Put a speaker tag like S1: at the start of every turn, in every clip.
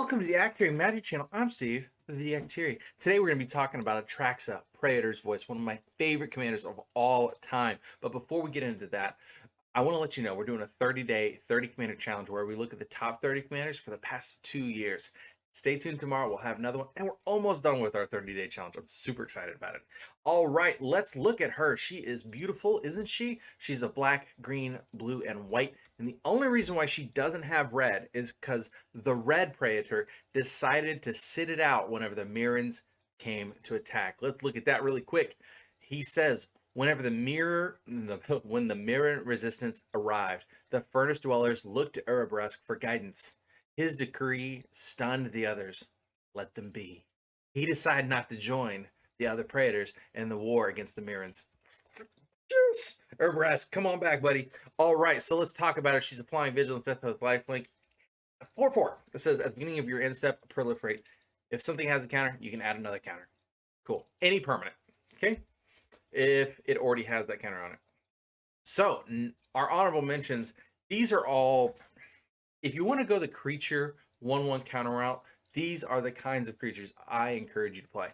S1: Welcome to the Actary Magic Channel. I'm Steve, the Actary. Today we're going to be talking about Atraxa, Praetors Voice, one of my favorite commanders of all time. But before we get into that, I want to let you know we're doing a 30-day, 30 commander challenge where we look at the top 30 commanders for the past 2 years. Stay tuned tomorrow. We'll have another one, and we're almost done with our 30-day challenge. I'm super excited about it. All right, let's look at her. She is beautiful, isn't she? She's a black, green, blue, and white. And the only reason why she doesn't have red is because the red Praetor decided to sit it out whenever the Mirrans came to attack. Let's look at that really quick. He says, whenever when the mirror resistance arrived, the furnace dwellers looked to Erebrusk for guidance. His decree stunned the others. Let them be. He decided not to join the other Praetors in the war against the Mirrans. Yes! Erebrusk, come on back, buddy. All right, so let's talk about her. She's applying Vigilance, Death with Lifelink. 4/4. It says at the beginning of your end step, proliferate. If something has a counter, you can add another counter. Cool. Any permanent. Okay? If it already has that counter on it. So, our honorable mentions, these are all, if you want to go the creature 1/1 counter route, these are the kinds of creatures I encourage you to play.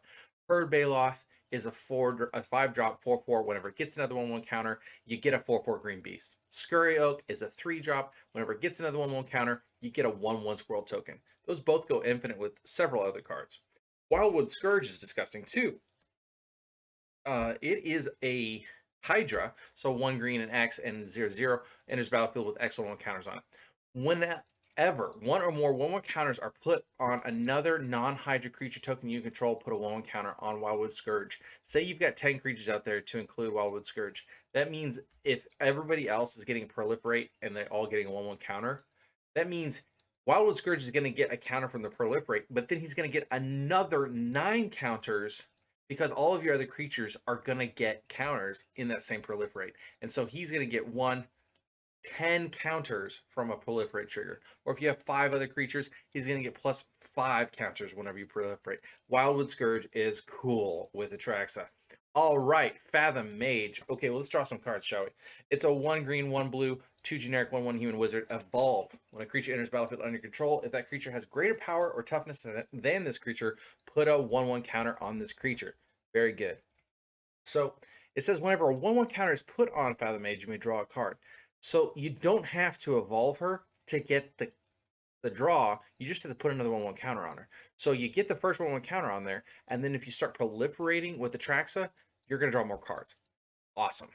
S1: Herd Baloth is a 5-drop 4/4. Whenever it gets another 1/1 counter, you get a 4/4 green beast. Scurry Oak is a 3-drop. Whenever it gets another 1/1 counter, you get a 1/1 squirrel token. Those both go infinite with several other cards. Wildwood Scourge is disgusting too. It is a Hydra, so 1 green and X and 0/0 enters battlefield with X 1/1 counters on it. Whenever one or more 1/1 counters are put on another non-Hydra creature token you control, put a 1/1 counter on Wildwood Scourge. Say you've got 10 creatures out there to include Wildwood Scourge. That means if everybody else is getting Proliferate and they're all getting a 1/1 counter, that means Wildwood Scourge is going to get a counter from the Proliferate, but then he's going to get another 9 counters because all of your other creatures are going to get counters in that same Proliferate. And so he's going to get 10 counters from a Proliferate trigger. Or if you have 5 other creatures, he's going to get plus 5 counters whenever you Proliferate. Wildwood Scourge is cool with Atraxa. All right, Fathom Mage. Okay, well, let's draw some cards, shall we? It's a 1 green, 1 blue, 2 generic, 1/1 human wizard. Evolve. When a creature enters battlefield under control, if that creature has greater power or toughness than this creature, put a 1/1 counter on this creature. Very good. So it says whenever a 1/1 counter is put on Fathom Mage, you may draw a card. So you don't have to evolve her to get the draw. You just have to put another 1/1 counter on her. So you get the first 1/1 counter on there, and then if you start proliferating with Atraxa, you're going to draw more cards. Awesome.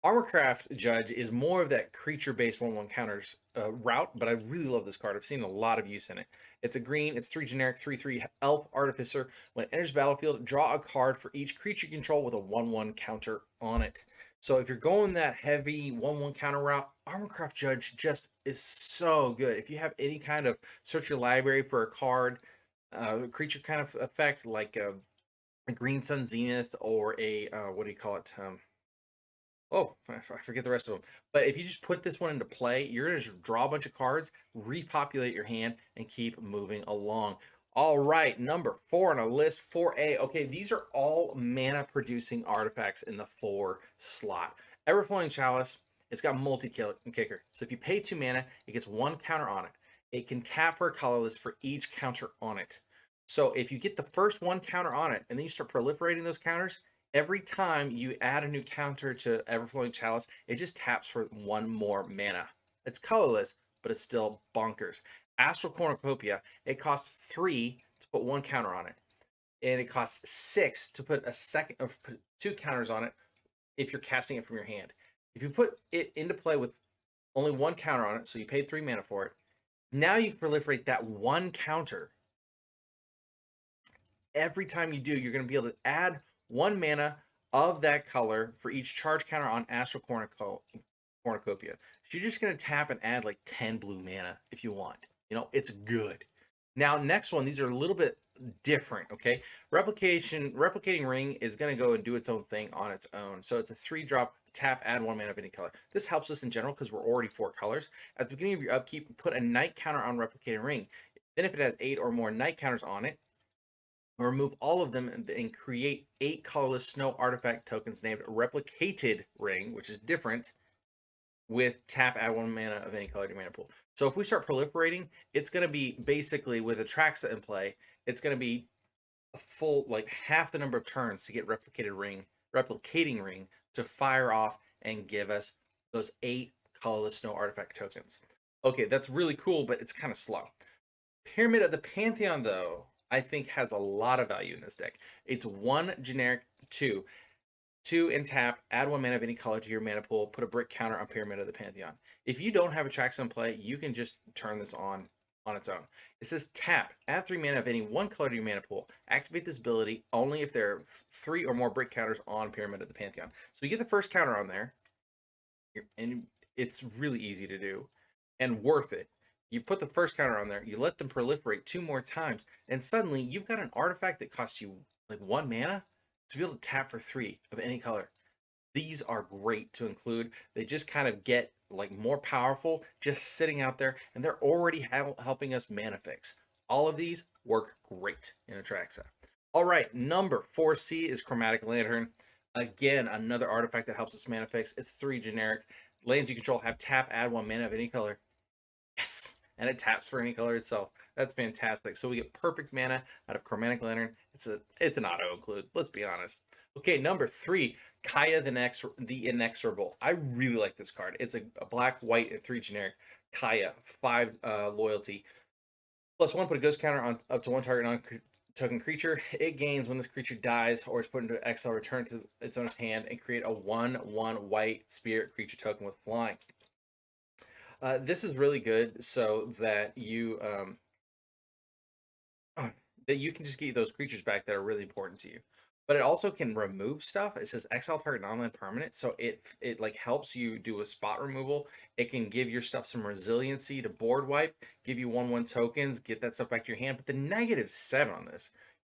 S1: Armorcraft Judge is more of that creature-based 1/1 counters route, but I really love this card. I've seen a lot of use in it. It's a green, it's 3 generic, 3/3 Elf Artificer. When it enters battlefield, draw a card for each creature you control with a 1/1 counter on it. So if you're going that heavy 1/1 counter route, Armorcraft Judge just is so good. If you have any kind of search your library for a card, creature kind of effect, like a Green Sun Zenith or a, what do you call it? Oh, I forget the rest of them. But if you just put this one into play, you're going to just draw a bunch of cards, repopulate your hand, and keep moving along. All right, number 4 on our list, 4A. Okay, these are all mana-producing artifacts in the 4 slot. Everflowing Chalice, it's got multi-kicker. So if you pay 2 mana, it gets 1 counter on it. It can tap for a colorless for each counter on it. So if you get the first 1 counter on it, and then you start proliferating those counters, every time you add a new counter to Everflowing Chalice, it just taps for 1 more mana. It's colorless, but it's still bonkers. Astral Cornucopia, it costs 3 to put 1 counter on it. And it costs 6 to put 2 counters on it if you're casting it from your hand. If you put it into play with only 1 counter on it, so you paid 3 mana for it, now you can proliferate that 1 counter. Every time you do, you're going to be able to add 1 mana of that color for each charge counter on Astral Cornucopia. So you're just going to tap and add like 10 blue mana if you want. You know, it's good. Now, next one, these are a little bit different, okay? Replicating Ring is going to go and do its own thing on its own. So it's a 3-drop, tap, add 1 mana of any color. This helps us in general because we're already 4 colors. At the beginning of your upkeep, put a night counter on Replicating Ring. Then if it has 8 or more night counters on it, remove all of them and create 8 colorless snow artifact tokens named Replicated Ring, which is different. with tap, add 1 mana of any color to your mana pool. So if we start proliferating, it's going to be basically with Atraxa in play, it's going to be a full, like half the number of turns to get replicating ring to fire off and give us those 8 colorless snow artifact tokens. Okay, that's really cool, but it's kind of slow. Pyramid of the Pantheon, though, I think has a lot of value in this deck. It's 1 generic 2. 2 and tap, add 1 mana of any color to your mana pool, put a brick counter on Pyramid of the Pantheon. If you don't have Atraxa in play, you can just turn this on its own. It says tap, add 3 mana of any 1 color to your mana pool. Activate this ability only if there are 3 or more brick counters on Pyramid of the Pantheon. So you get the first counter on there, and it's really easy to do and worth it. You put the first counter on there, you let them proliferate 2 more times, and suddenly you've got an artifact that costs you like 1 mana to be able to tap for 3 of any color. These are great to include. They just kind of get like more powerful just sitting out there, and they're already helping us mana fix. All of these work great in Atraxa. All right, number 4C is Chromatic Lantern. Again, another artifact that helps us mana fix. It's 3 generic. Lands you control have tap, add 1 mana of any color. Yes! And it taps for any color itself. That's fantastic. So we get perfect mana out of Chromatic Lantern. It's an auto include. Let's be honest. Okay, number 3, Kaya the Inexorable. I really like this card. It's a black, white, and 3 generic. Kaya, 5 loyalty. +1, put a ghost counter on up to 1 target non-token creature. It gains when this creature dies or is put into exile. Return to its owner's hand and create a 1/1 white spirit creature token with flying. This is really good so that you can just get those creatures back that are really important to you. But it also can remove stuff. It says exile target non-land permanent, so it like helps you do a spot removal. It can give your stuff some resiliency to board wipe, give you 1/1 tokens, get that stuff back to your hand. But the -7 on this,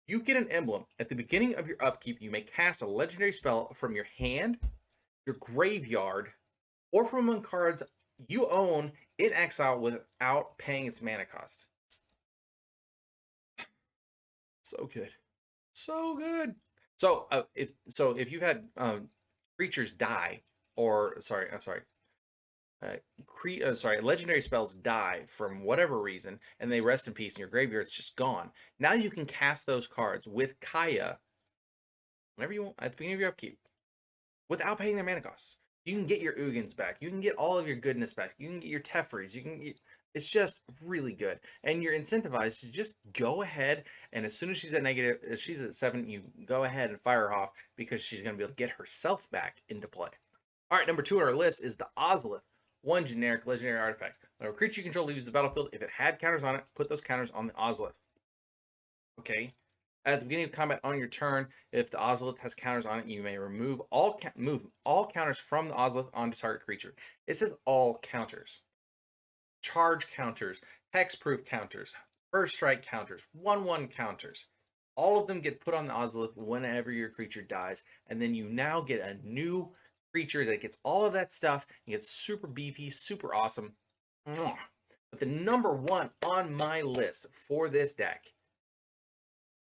S1: you get an emblem at the beginning of your upkeep. You may cast a legendary spell from your hand, your graveyard, or from among cards you own in exile without paying its mana cost. So good. So good. So if you've had creatures die, or legendary spells die from whatever reason, and they rest in peace, and your graveyard's just gone. Now you can cast those cards with Kaya whenever you want at the beginning of your upkeep, without paying their mana costs. You can get your Ugins back. You can get all of your goodness back. You can get your Tefris. It's just really good. And you're incentivized to just go ahead, and as soon as she's at 7, you go ahead and fire her off because she's going to be able to get herself back into play. All right, number 2 on our list is the Ozolith, 1 generic legendary artifact. When a creature you control leaves the battlefield, if it had counters on it, put those counters on the Ozolith. Okay. At the beginning of combat on your turn, if the Ozolith has counters on it, you may move all counters from the Ozolith onto target creature. It says all counters. Charge counters, hexproof counters, first strike counters, 1/1 counters. All of them get put on the Ozolith whenever your creature dies, and then you now get a new creature that gets all of that stuff and gets super beefy, super awesome. But the number 1 on my list for this deck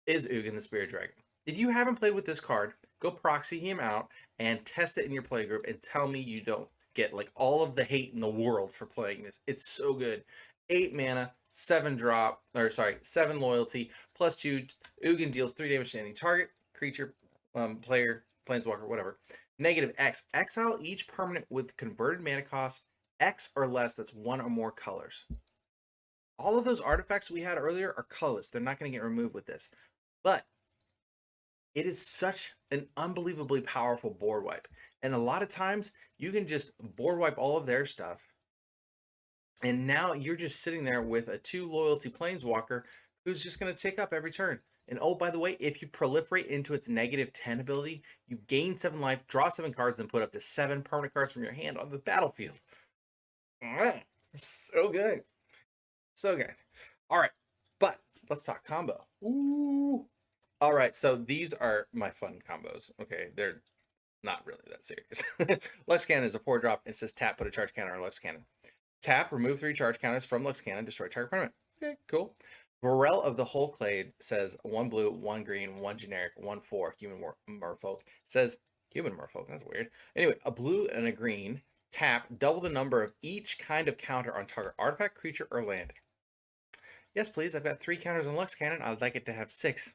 S1: is Ugin the Spirit Dragon. If you haven't played with this card, go proxy him out and test it in your playgroup and tell me you don't get like all of the hate in the world for playing this. It's so good. 8 mana, 7 loyalty, +2. Ugin deals 3 damage to any target, creature, player, planeswalker, whatever. -X. Exile each permanent with converted mana cost X or less that's 1 or more colors. All of those artifacts we had earlier are colorless. They're not going to get removed with this. But it is such an unbelievably powerful board wipe. And a lot of times you can just board wipe all of their stuff. And now you're just sitting there with a 2 loyalty planeswalker who's just going to take up every turn. And oh, by the way, if you proliferate into its -10 ability, you gain 7 life, draw 7 cards, and put up to 7 permanent cards from your hand on the battlefield. So good. So good. All right. But let's talk combo. Ooh. All right. So these are my fun combos. Okay. They're not really that serious. Lux Cannon is a 4-drop. It says tap, put a charge counter on Lux Cannon. Tap, remove 3 charge counters from Lux Cannon, destroy target permanent. Okay, cool. Varel of the Whole Clade says 1 blue, 1 green, 1 generic, 1/4 human merfolk. Says human merfolk. That's weird. Anyway, a blue and a green. tap, double the number of each kind of counter on target artifact, creature, or land. Yes, please. I've got 3 counters on Lux Cannon. I'd like it to have 6.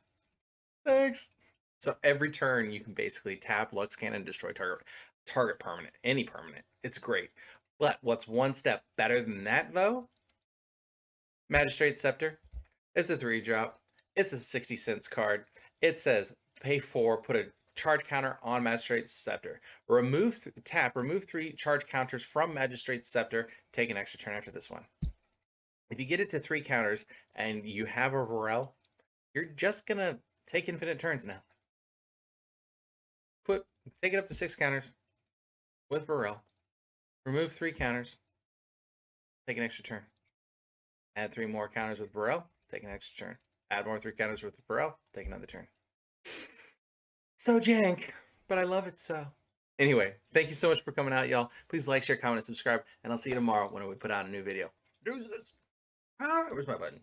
S1: Thanks. So every turn you can basically tap Lux Cannon, destroy target permanent, any permanent. It's great. But what's one step better than that, though? Magistrate Scepter. It's a 3-drop. It's a 60 cents card. It says pay 4, put a charge counter on Magistrate Scepter. Remove 3 charge counters from Magistrate Scepter. Take an extra turn after this one. If you get it to 3 counters and you have a Varel, you're just gonna take infinite turns now. Take it up to 6 counters with Varel. Remove 3 counters. Take an extra turn. Add 3 more counters with Varel. Take an extra turn. Add more 3 counters with Varel. Take another turn. So jank, but I love it so. Anyway, thank you so much for coming out, y'all. Please like, share, comment, and subscribe, and I'll see you tomorrow when we put out a new video. Deuces. Where's my button?